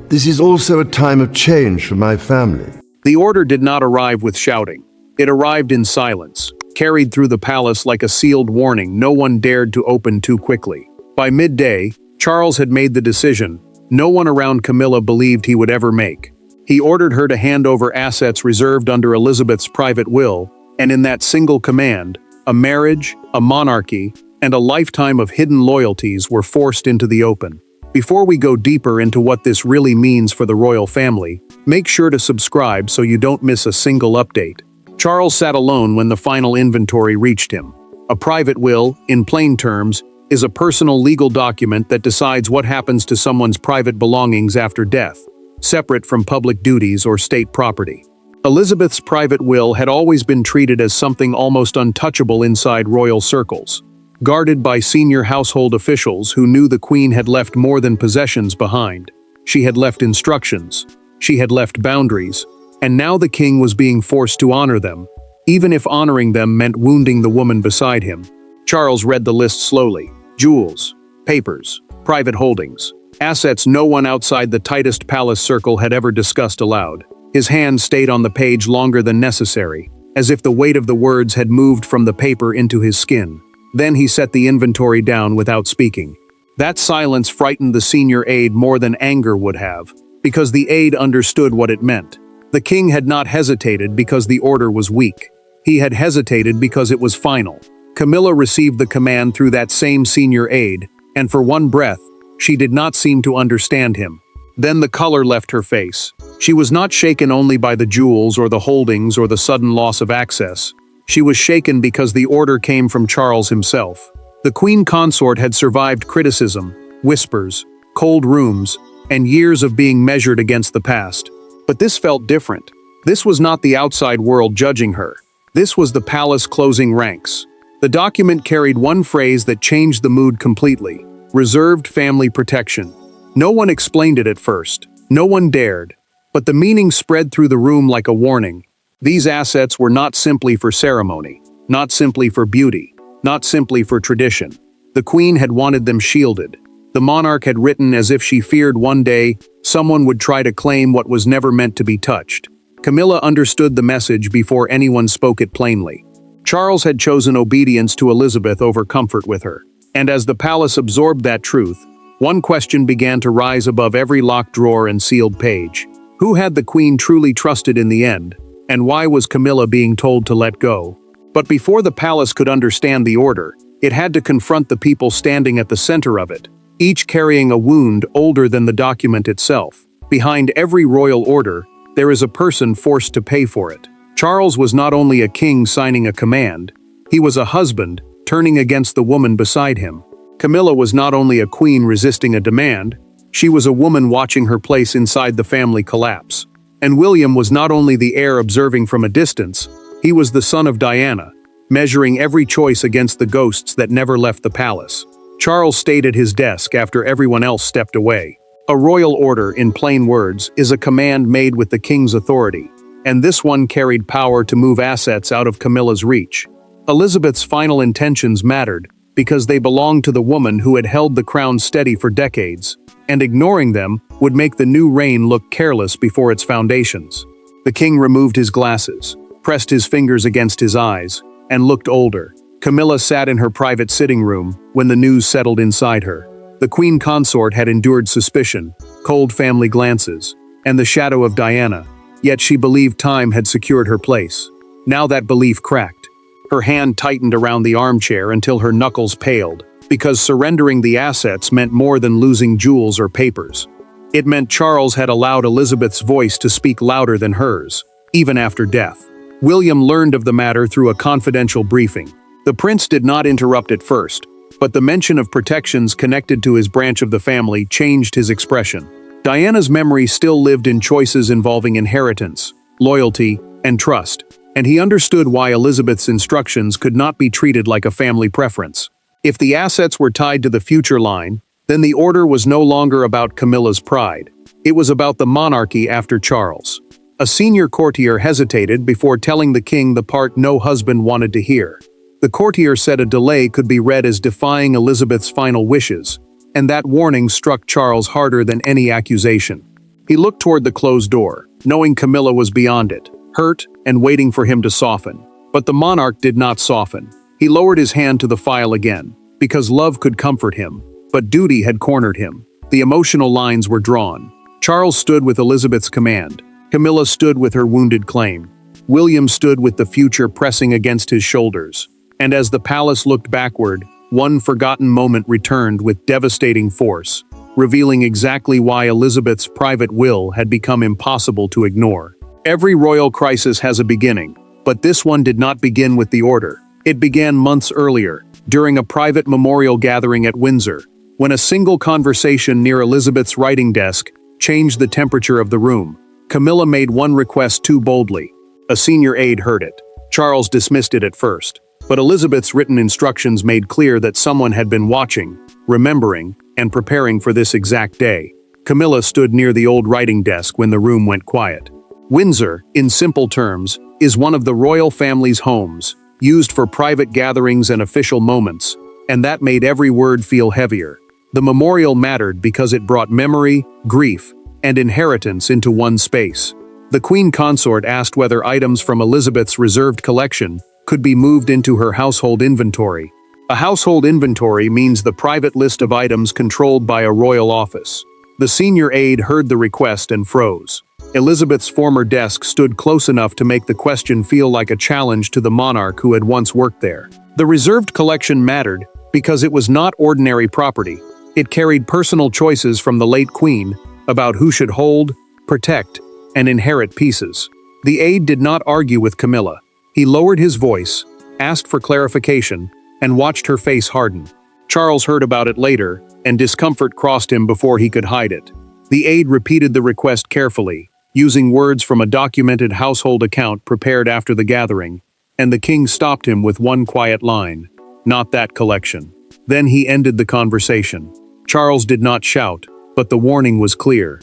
This is also a time of change for my family. The order did not arrive with shouting. It arrived in silence, carried through the palace like a sealed warning no one dared to open too quickly. By midday, Charles had made the decision no one around Camilla believed he would ever make. He ordered her to hand over assets reserved under Elizabeth's private will, and in that single command, a marriage, a monarchy, and a lifetime of hidden loyalties were forced into the open. Before we go deeper into what this really means for the royal family, make sure to subscribe so you don't miss a single update. Charles sat alone when the final inventory reached him. A private will, in plain terms, is a personal legal document that decides what happens to someone's private belongings after death, separate from public duties or state property. Elizabeth's private will had always been treated as something almost untouchable inside royal circles, guarded by senior household officials who knew the Queen had left more than possessions behind. She had left instructions, she had left boundaries, and now the king was being forced to honor them, even if honoring them meant wounding the woman beside him. Charles read the list slowly. Jewels, papers, private holdings, assets no one outside the tightest palace circle had ever discussed aloud. His hand stayed on the page longer than necessary, as if the weight of the words had moved from the paper into his skin. Then he set the inventory down without speaking. That silence frightened the senior aide more than anger would have, because the aide understood what it meant. The king had not hesitated because the order was weak. He had hesitated because it was final. Camilla received the command through that same senior aide, and for one breath, she did not seem to understand him. Then the color left her face. She was not shaken only by the jewels or the holdings or the sudden loss of access. She was shaken because the order came from Charles himself. The queen consort had survived criticism, whispers, cold rooms, and years of being measured against the past. But this felt different. This was not the outside world judging her. This was the palace closing ranks. The document carried one phrase that changed the mood completely: reserved family protection. No one explained it at first. No one dared. But the meaning spread through the room like a warning. These assets were not simply for ceremony, not simply for beauty, not simply for tradition. The queen had wanted them shielded. The monarch had written as if she feared one day someone would try to claim what was never meant to be touched. Camilla understood the message before anyone spoke it plainly. Charles had chosen obedience to Elizabeth over comfort with her. And as the palace absorbed that truth, one question began to rise above every locked drawer and sealed page. Who had the queen truly trusted in the end? And why was Camilla being told to let go? But before the palace could understand the order, it had to confront the people standing at the center of it, each carrying a wound older than the document itself. Behind every royal order, there is a person forced to pay for it. Charles was not only a king signing a command, he was a husband turning against the woman beside him. Camilla was not only a queen resisting a demand, she was a woman watching her place inside the family collapse. And William was not only the heir observing from a distance, he was the son of Diana, measuring every choice against the ghosts that never left the palace. Charles stayed at his desk after everyone else stepped away. A royal order, in plain words, is a command made with the king's authority, and this one carried power to move assets out of Camilla's reach. Elizabeth's final intentions mattered because they belonged to the woman who had held the crown steady for decades, and ignoring them would make the new reign look careless before its foundations. The king removed his glasses, pressed his fingers against his eyes, and looked older. Camilla sat in her private sitting room when the news settled inside her. The queen consort had endured suspicion, cold family glances, and the shadow of Diana, yet she believed time had secured her place. Now that belief cracked. Her hand tightened around the armchair until her knuckles paled, because surrendering the assets meant more than losing jewels or papers. It meant Charles had allowed Elizabeth's voice to speak louder than hers, even after death. William learned of the matter through a confidential briefing. The prince did not interrupt at first, but the mention of protections connected to his branch of the family changed his expression. Diana's memory still lived in choices involving inheritance, loyalty, and trust, and he understood why Elizabeth's instructions could not be treated like a family preference. If the assets were tied to the future line, then the order was no longer about Camilla's pride. It was about the monarchy after Charles. A senior courtier hesitated before telling the king the part no husband wanted to hear. The courtier said a delay could be read as defying Elizabeth's final wishes, and that warning struck Charles harder than any accusation. He looked toward the closed door, knowing Camilla was beyond it, hurt and waiting for him to soften. But the monarch did not soften. He lowered his hand to the file again, because love could comfort him, but duty had cornered him. The emotional lines were drawn. Charles stood with Elizabeth's command. Camilla stood with her wounded claim. William stood with the future pressing against his shoulders. And as the palace looked backward, one forgotten moment returned with devastating force, revealing exactly why Elizabeth's private will had become impossible to ignore. Every royal crisis has a beginning, but this one did not begin with the order. It began months earlier, during a private memorial gathering at Windsor, when a single conversation near Elizabeth's writing desk changed the temperature of the room. Camilla made one request too boldly. A senior aide heard it. Charles dismissed it at first, but Elizabeth's written instructions made clear that someone had been watching, remembering, and preparing for this exact day. Camilla stood near the old writing desk when the room went quiet. Windsor, in simple terms, is one of the royal family's homes, used for private gatherings and official moments, and that made every word feel heavier. The memorial mattered because it brought memory, grief, and inheritance into one space. The Queen Consort asked whether items from Elizabeth's reserved collection could be moved into her household inventory. A household inventory means the private list of items controlled by a royal office. The senior aide heard the request and froze. Elizabeth's former desk stood close enough to make the question feel like a challenge to the monarch who had once worked there. The reserved collection mattered because it was not ordinary property. It carried personal choices from the late Queen about who should hold, protect, and inherit pieces. The aide did not argue with Camilla. He lowered his voice, asked for clarification, and watched her face harden. Charles heard about it later, and discomfort crossed him before he could hide it. The aide repeated the request carefully, using words from a documented household account prepared after the gathering, and the king stopped him with one quiet line, "Not that collection." Then he ended the conversation. Charles did not shout, but the warning was clear.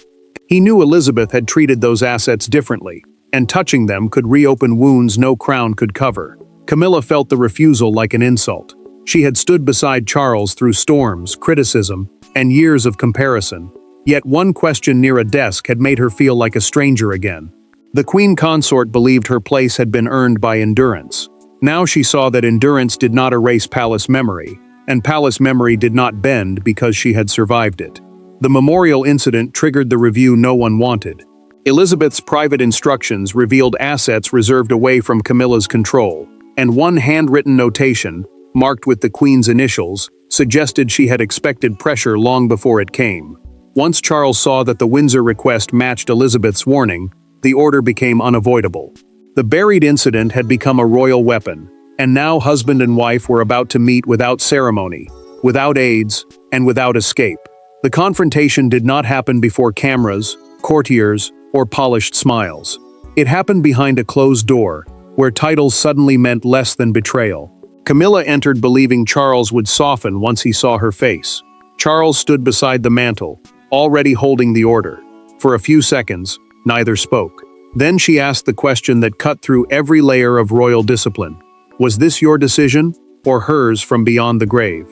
He knew Elizabeth had treated those assets differently, and touching them could reopen wounds no crown could cover. Camilla felt the refusal like an insult. She had stood beside Charles through storms, criticism, and years of comparison. Yet one question near a desk had made her feel like a stranger again. The Queen Consort believed her place had been earned by endurance. Now she saw that endurance did not erase palace memory, and palace memory did not bend because she had survived it. The memorial incident triggered the review no one wanted. Elizabeth's private instructions revealed assets reserved away from Camilla's control, and one handwritten notation, marked with the Queen's initials, suggested she had expected pressure long before it came. Once Charles saw that the Windsor request matched Elizabeth's warning, the order became unavoidable. The buried incident had become a royal weapon, and now husband and wife were about to meet without ceremony, without aids, and without escape. The confrontation did not happen before cameras, courtiers, or polished smiles. It happened behind a closed door, where titles suddenly meant less than betrayal. Camilla entered believing Charles would soften once he saw her face. Charles stood beside the mantel, already holding the order. For a few seconds, neither spoke. Then she asked the question that cut through every layer of royal discipline. Was this your decision, or hers from beyond the grave?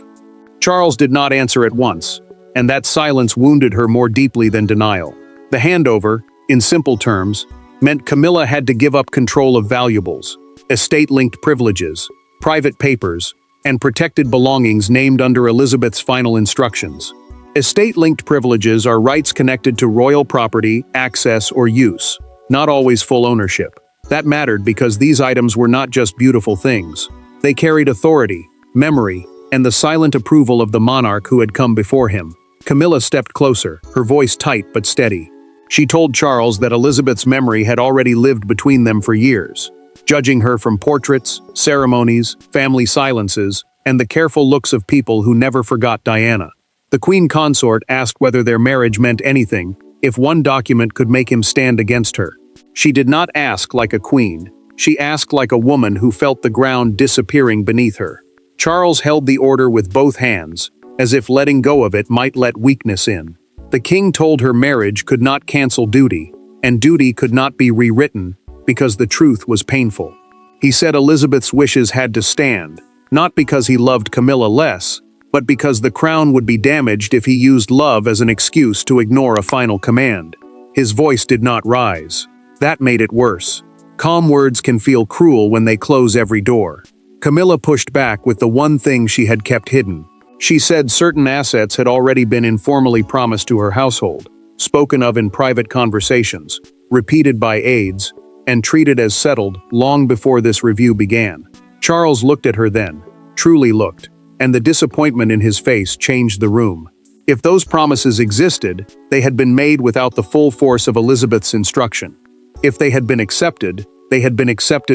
Charles did not answer at once, and that silence wounded her more deeply than denial. The handover, in simple terms, meant Camilla had to give up control of valuables, estate-linked privileges, private papers, and protected belongings named under Elizabeth's final instructions. Estate-linked privileges are rights connected to royal property, access, or use, not always full ownership. That mattered because these items were not just beautiful things. They carried authority, memory, and the silent approval of the monarch who had come before him. Camilla stepped closer, her voice tight but steady. She told Charles that Elizabeth's memory had already lived between them for years, judging her from portraits, ceremonies, family silences, and the careful looks of people who never forgot Diana. The Queen Consort asked whether their marriage meant anything, if one document could make him stand against her. She did not ask like a queen. She asked like a woman who felt the ground disappearing beneath her. Charles held the order with both hands, as if letting go of it might let weakness in. The king told her marriage could not cancel duty, and duty could not be rewritten, because the truth was painful. He said Elizabeth's wishes had to stand, not because he loved Camilla less, but because the crown would be damaged if he used love as an excuse to ignore a final command. His voice did not rise. That made it worse. Calm words can feel cruel when they close every door. Camilla pushed back with the one thing she had kept hidden. She said certain assets had already been informally promised to her household, spoken of in private conversations, repeated by aides, and treated as settled long before this review began. Charles looked at her then, truly looked, and the disappointment in his face changed the room. If those promises existed, they had been made without the full force of Elizabeth's instruction. If they had been accepted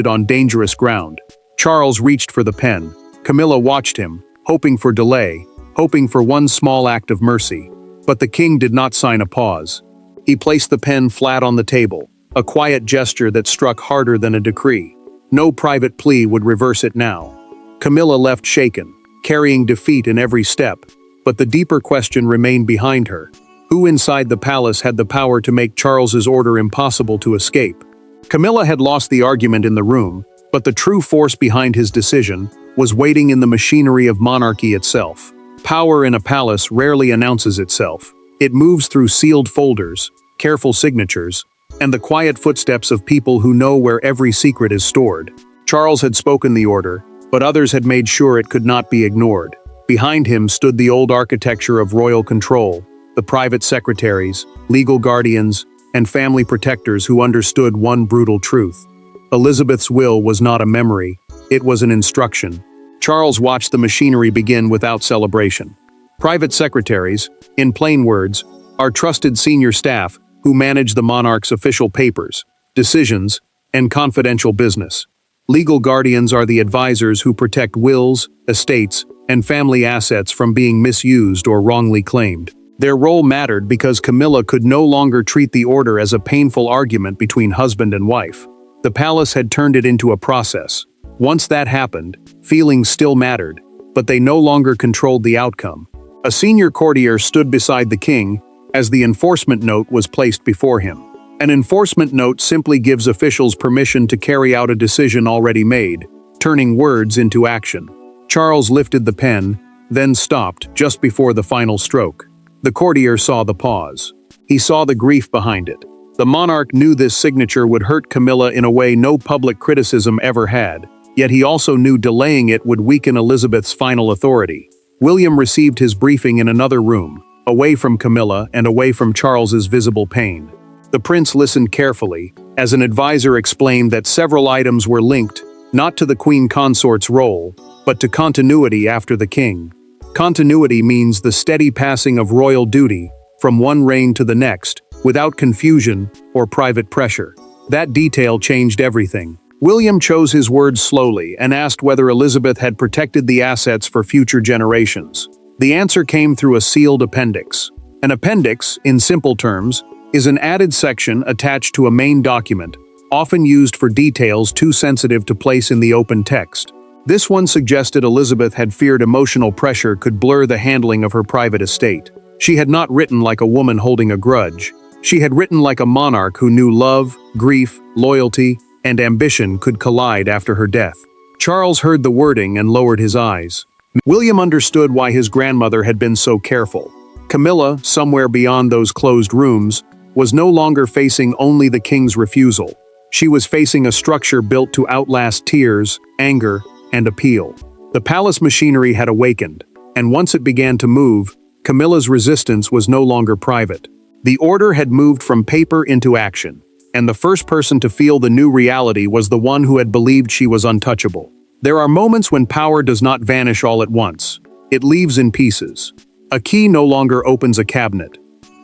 on dangerous ground. Charles reached for the pen. Camilla watched him, hoping for delay, hoping for one small act of mercy. But the king did not sign a pause. He placed the pen flat on the table, a quiet gesture that struck harder than a decree. No private plea would reverse it now. Camilla left shaken, carrying defeat in every step, but the deeper question remained behind her. Who inside the palace had the power to make Charles's order impossible to escape? Camilla had lost the argument in the room, but the true force behind his decision was waiting in the machinery of monarchy itself. Power in a palace rarely announces itself. It moves through sealed folders, careful signatures, and the quiet footsteps of people who know where every secret is stored. Charles had spoken the order, but others had made sure it could not be ignored. Behind him stood the old architecture of royal control, the private secretaries, legal guardians, and family protectors who understood one brutal truth. Elizabeth's will was not a memory, it was an instruction. Charles watched the machinery begin without celebration. Private secretaries, in plain words, are trusted senior staff who manage the monarch's official papers, decisions, and confidential business. Legal guardians are the advisors who protect wills, estates, and family assets from being misused or wrongly claimed. Their role mattered because Camilla could no longer treat the order as a painful argument between husband and wife. The palace had turned it into a process. Once that happened, feelings still mattered, but they no longer controlled the outcome. A senior courtier stood beside the king as the enforcement note was placed before him. An enforcement note simply gives officials permission to carry out a decision already made, turning words into action. Charles lifted the pen, then stopped just before the final stroke. The courtier saw the pause. He saw the grief behind it. The monarch knew this signature would hurt Camilla in a way no public criticism ever had, yet he also knew delaying it would weaken Elizabeth's final authority. William received his briefing in another room, away from Camilla and away from Charles's visible pain. The prince listened carefully, as an advisor explained that several items were linked, not to the queen consort's role, but to continuity after the king. Continuity means the steady passing of royal duty from one reign to the next, without confusion or private pressure. That detail changed everything. William chose his words slowly and asked whether Elizabeth had protected the assets for future generations. The answer came through a sealed appendix. An appendix, in simple terms, is an added section attached to a main document, often used for details too sensitive to place in the open text. This one suggested Elizabeth had feared emotional pressure could blur the handling of her private estate. She had not written like a woman holding a grudge. She had written like a monarch who knew love, grief, loyalty, and ambition could collide after her death. Charles heard the wording and lowered his eyes. William understood why his grandmother had been so careful. Camilla, somewhere beyond those closed rooms, was no longer facing only the king's refusal. She was facing a structure built to outlast tears, anger, and appeal. The palace machinery had awakened, and once it began to move, Camilla's resistance was no longer private. The order had moved from paper into action, and the first person to feel the new reality was the one who had believed she was untouchable. There are moments when power does not vanish all at once. It leaves in pieces. A key no longer opens a cabinet.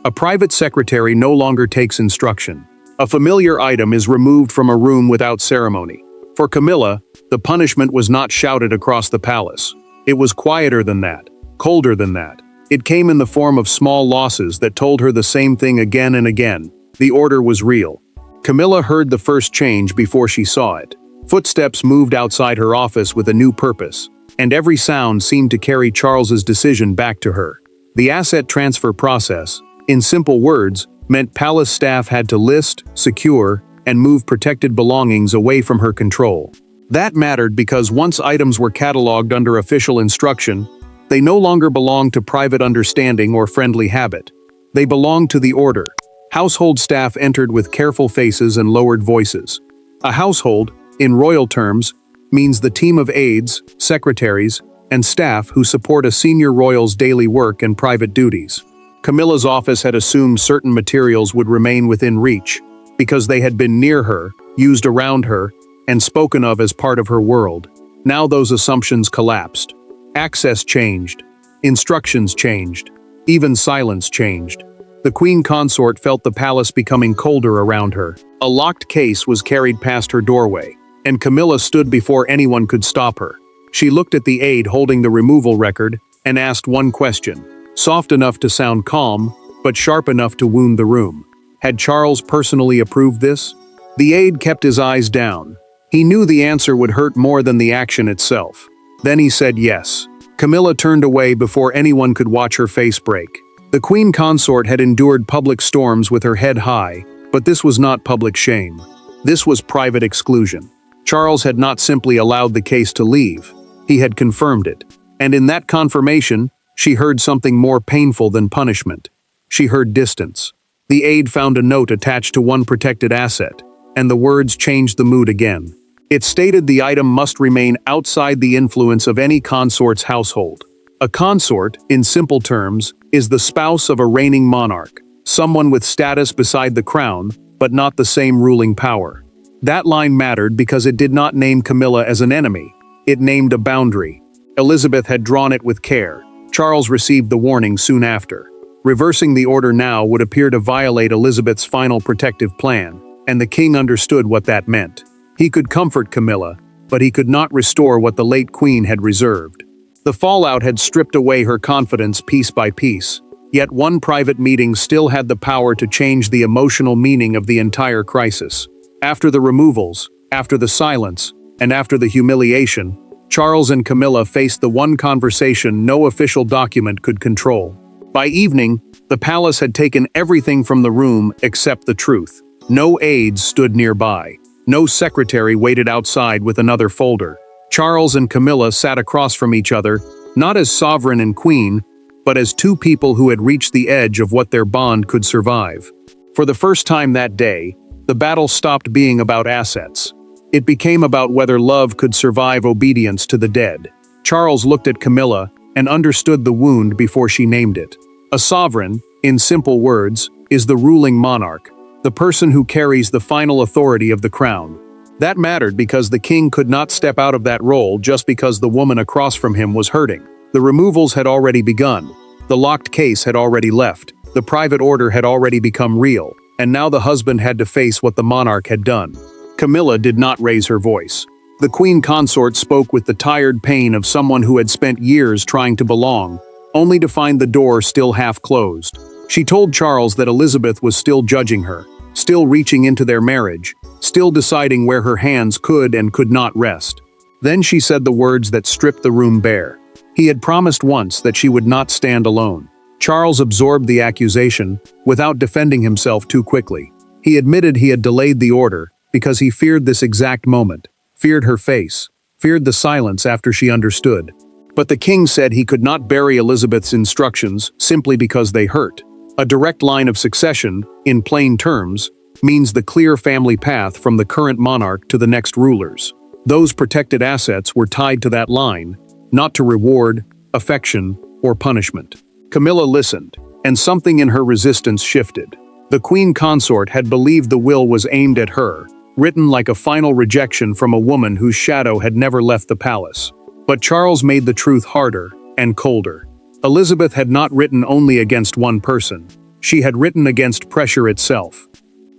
A private secretary no longer takes instruction. A familiar item is removed from a room without ceremony. For Camilla, the punishment was not shouted across the palace. It was quieter than that, colder than that. It came in the form of small losses that told her the same thing again and again. The order was real. Camilla heard the first change before she saw it. Footsteps moved outside her office with a new purpose, and every sound seemed to carry Charles's decision back to her. The asset transfer process, in simple words, meant palace staff had to list, secure, and move protected belongings away from her control. That mattered because once items were cataloged under official instruction, they no longer belonged to private understanding or friendly habit. They belonged to the order. Household staff entered with careful faces and lowered voices. A household, in royal terms, means the team of aides, secretaries, and staff who support a senior royal's daily work and private duties. Camilla's office had assumed certain materials would remain within reach, because they had been near her, used around her, and spoken of as part of her world. Now those assumptions collapsed. Access changed. Instructions changed. Even silence changed. The queen consort felt the palace becoming colder around her. A locked case was carried past her doorway, and Camilla stood before anyone could stop her. She looked at the aide holding the removal record and asked one question, soft enough to sound calm, but sharp enough to wound the room. Had Charles personally approved this? The aide kept his eyes down. He knew the answer would hurt more than the action itself. Then he said yes. Camilla turned away before anyone could watch her face break. The queen consort had endured public storms with her head high, but this was not public shame. This was private exclusion. Charles had not simply allowed the case to leave. He had confirmed it. And in that confirmation, she heard something more painful than punishment. She heard distance. The aide found a note attached to one protected asset, and the words changed the mood again. It stated the item must remain outside the influence of any consort's household. A consort, in simple terms, is the spouse of a reigning monarch, someone with status beside the crown, but not the same ruling power. That line mattered because it did not name Camilla as an enemy. It named a boundary. Elizabeth had drawn it with care. Charles received the warning soon after. Reversing the order now would appear to violate Elizabeth's final protective plan, and the king understood what that meant. He could comfort Camilla, but he could not restore what the late queen had reserved. The fallout had stripped away her confidence piece by piece, yet one private meeting still had the power to change the emotional meaning of the entire crisis. After the removals, after the silence, and after the humiliation, Charles and Camilla faced the one conversation no official document could control. By evening, the palace had taken everything from the room except the truth. No aides stood nearby. No secretary waited outside with another folder. Charles and Camilla sat across from each other, not as sovereign and queen, but as two people who had reached the edge of what their bond could survive. For the first time that day, the battle stopped being about assets. It became about whether love could survive obedience to the dead. Charles looked at Camilla and understood the wound before she named it. A sovereign, in simple words, is the ruling monarch, the person who carries the final authority of the crown. That mattered because the king could not step out of that role just because the woman across from him was hurting. The removals had already begun. The locked case had already left. The private order had already become real, and now the husband had to face what the monarch had done. Camilla did not raise her voice. The queen consort spoke with the tired pain of someone who had spent years trying to belong, only to find the door still half closed. She told Charles that Elizabeth was still judging her, still reaching into their marriage, still deciding where her hands could and could not rest. Then she said the words that stripped the room bare. He had promised once that she would not stand alone. Charles absorbed the accusation without defending himself too quickly. He admitted he had delayed the order because he feared this exact moment, feared her face, feared the silence after she understood. But the king said he could not bury Elizabeth's instructions simply because they hurt. A direct line of succession, in plain terms, means the clear family path from the current monarch to the next rulers. Those protected assets were tied to that line, not to reward, affection, or punishment. Camilla listened, and something in her resistance shifted. The queen consort had believed the will was aimed at her, written like a final rejection from a woman whose shadow had never left the palace. But Charles made the truth harder and colder. Elizabeth had not written only against one person. She had written against pressure itself.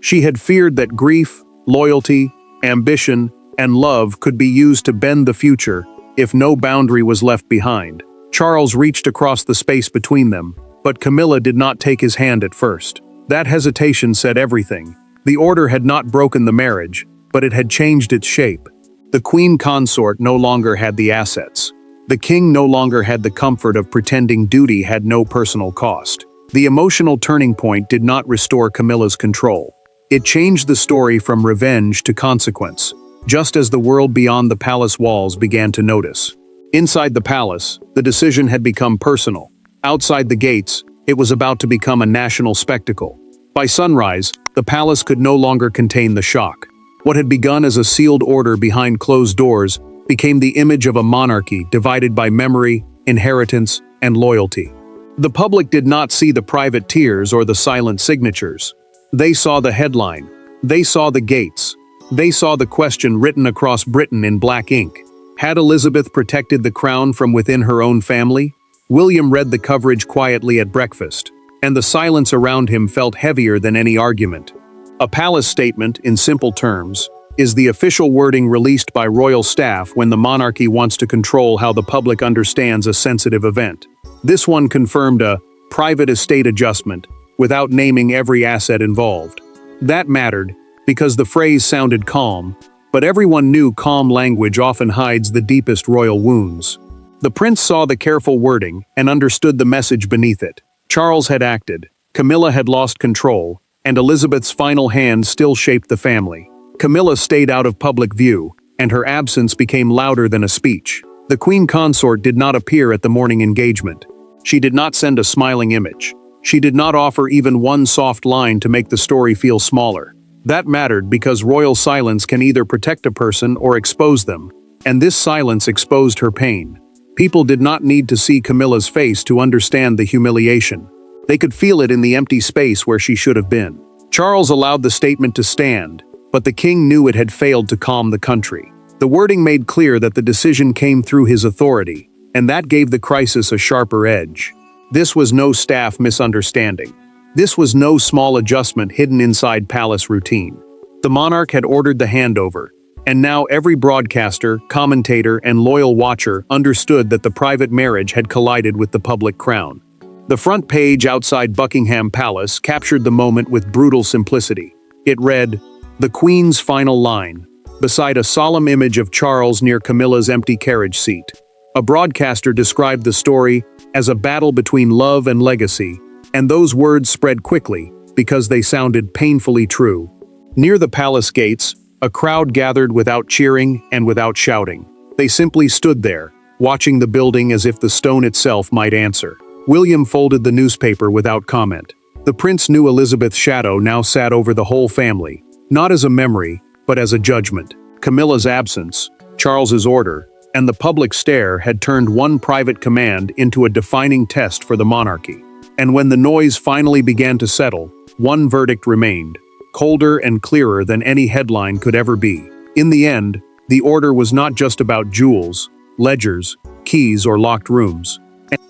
She had feared that grief, loyalty, ambition, and love could be used to bend the future if no boundary was left behind. Charles reached across the space between them, but Camilla did not take his hand at first. That hesitation said everything. The order had not broken the marriage, but it had changed its shape. The queen consort no longer had the assets. The king no longer had the comfort of pretending duty had no personal cost. The emotional turning point did not restore Camilla's control. It changed the story from revenge to consequence, just as the world beyond the palace walls began to notice. Inside the palace, the decision had become personal. Outside the gates, it was about to become a national spectacle. By sunrise, the palace could no longer contain the shock. What had begun as a sealed order behind closed doors became the image of a monarchy divided by memory, inheritance, and loyalty. The public did not see the private tears or the silent signatures. They saw the headline. They saw the gates. They saw the question written across Britain in black ink. Had Elizabeth protected the crown from within her own family? William read the coverage quietly at breakfast, and the silence around him felt heavier than any argument. A palace statement, in simple terms, is the official wording released by royal staff when the monarchy wants to control how the public understands a sensitive event. This one confirmed a private estate adjustment without naming every asset involved. That mattered because the phrase sounded calm, but everyone knew calm language often hides the deepest royal wounds. The prince saw the careful wording and understood the message beneath it. Charles had acted, Camilla had lost control, and Elizabeth's final hand still shaped the family. Camilla stayed out of public view, and her absence became louder than a speech. The queen consort did not appear at the morning engagement. She did not send a smiling image. She did not offer even one soft line to make the story feel smaller. That mattered because royal silence can either protect a person or expose them, and this silence exposed her pain. People did not need to see Camilla's face to understand the humiliation. They could feel it in the empty space where she should have been. Charles allowed the statement to stand, but the king knew it had failed to calm the country. The wording made clear that the decision came through his authority, and that gave the crisis a sharper edge. This was no staff misunderstanding. This was no small adjustment hidden inside palace routine. The monarch had ordered the handover, and now every broadcaster, commentator, and loyal watcher understood that the private marriage had collided with the public crown. The front page outside Buckingham Palace captured the moment with brutal simplicity. It read, "The Queen's final line," beside a solemn image of Charles near Camilla's empty carriage seat. A broadcaster described the story as a battle between love and legacy, and those words spread quickly because they sounded painfully true. Near the palace gates, a crowd gathered without cheering and without shouting. They simply stood there, watching the building as if the stone itself might answer. William folded the newspaper without comment. The prince knew Elizabeth's shadow now sat over the whole family, not as a memory, but as a judgment. Camilla's absence, Charles's order, and the public stare had turned one private command into a defining test for the monarchy. And when the noise finally began to settle, one verdict remained, colder and clearer than any headline could ever be. In the end, the order was not just about jewels, ledgers, keys, or locked rooms.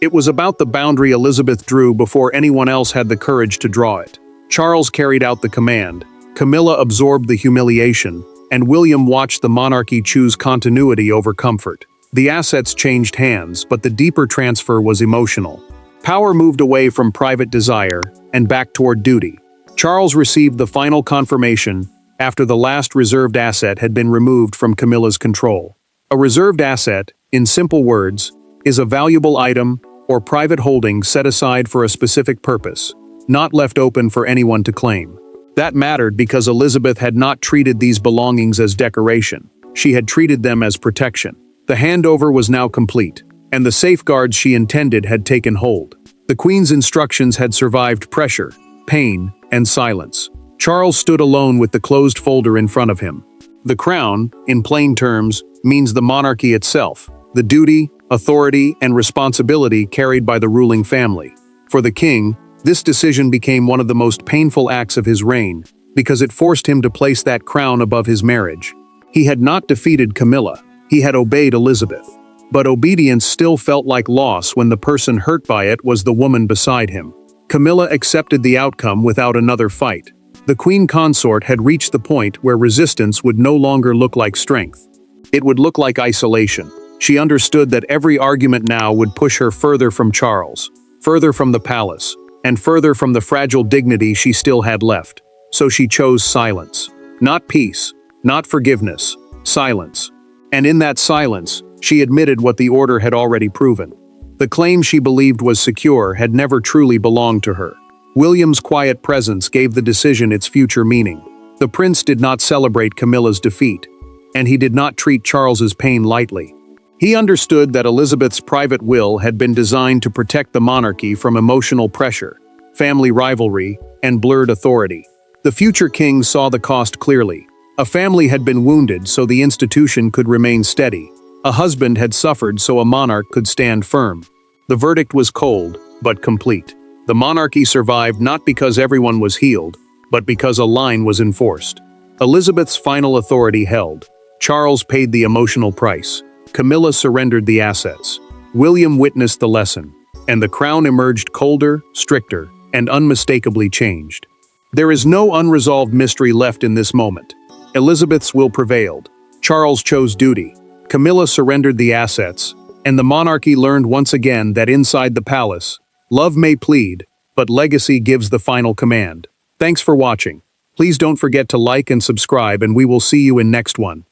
It was about the boundary Elizabeth drew before anyone else had the courage to draw it. Charles carried out the command, Camilla absorbed the humiliation, and William watched the monarchy choose continuity over comfort. The assets changed hands, but the deeper transfer was emotional. Power moved away from private desire and back toward duty. Charles received the final confirmation after the last reserved asset had been removed from Camilla's control. A reserved asset, in simple words, is a valuable item or private holding set aside for a specific purpose, not left open for anyone to claim. That mattered because Elizabeth had not treated these belongings as decoration. She had treated them as protection. The handover was now complete, and the safeguards she intended had taken hold. The Queen's instructions had survived pressure, pain, and silence. Charles stood alone with the closed folder in front of him. The crown, in plain terms, means the monarchy itself, the duty, authority, and responsibility carried by the ruling family. For the king, this decision became one of the most painful acts of his reign, because it forced him to place that crown above his marriage. He had not defeated Camilla, he had obeyed Elizabeth. But obedience still felt like loss when the person hurt by it was the woman beside him. Camilla accepted the outcome without another fight. The queen consort had reached the point where resistance would no longer look like strength. It would look like isolation. She understood that every argument now would push her further from Charles, further from the palace, and further from the fragile dignity she still had left. So she chose silence. Not peace, not forgiveness, silence. And in that silence, she admitted what the order had already proven. The claim she believed was secure had never truly belonged to her. William's quiet presence gave the decision its future meaning. The prince did not celebrate Camilla's defeat, and he did not treat Charles's pain lightly. He understood that Elizabeth's private will had been designed to protect the monarchy from emotional pressure, family rivalry, and blurred authority. The future king saw the cost clearly. A family had been wounded so the institution could remain steady. A husband had suffered so a monarch could stand firm. The verdict was cold, but complete. The monarchy survived not because everyone was healed, but because a line was enforced. Elizabeth's final authority held. Charles paid the emotional price. Camilla surrendered the assets. William witnessed the lesson, and the crown emerged colder, stricter, and unmistakably changed. There is no unresolved mystery left in this moment. Elizabeth's will prevailed. Charles chose duty. Camilla surrendered the assets, and the monarchy learned once again that inside the palace, love may plead, but legacy gives the final command. Thanks for watching. Please don't forget to like and subscribe, and we will see you in next one.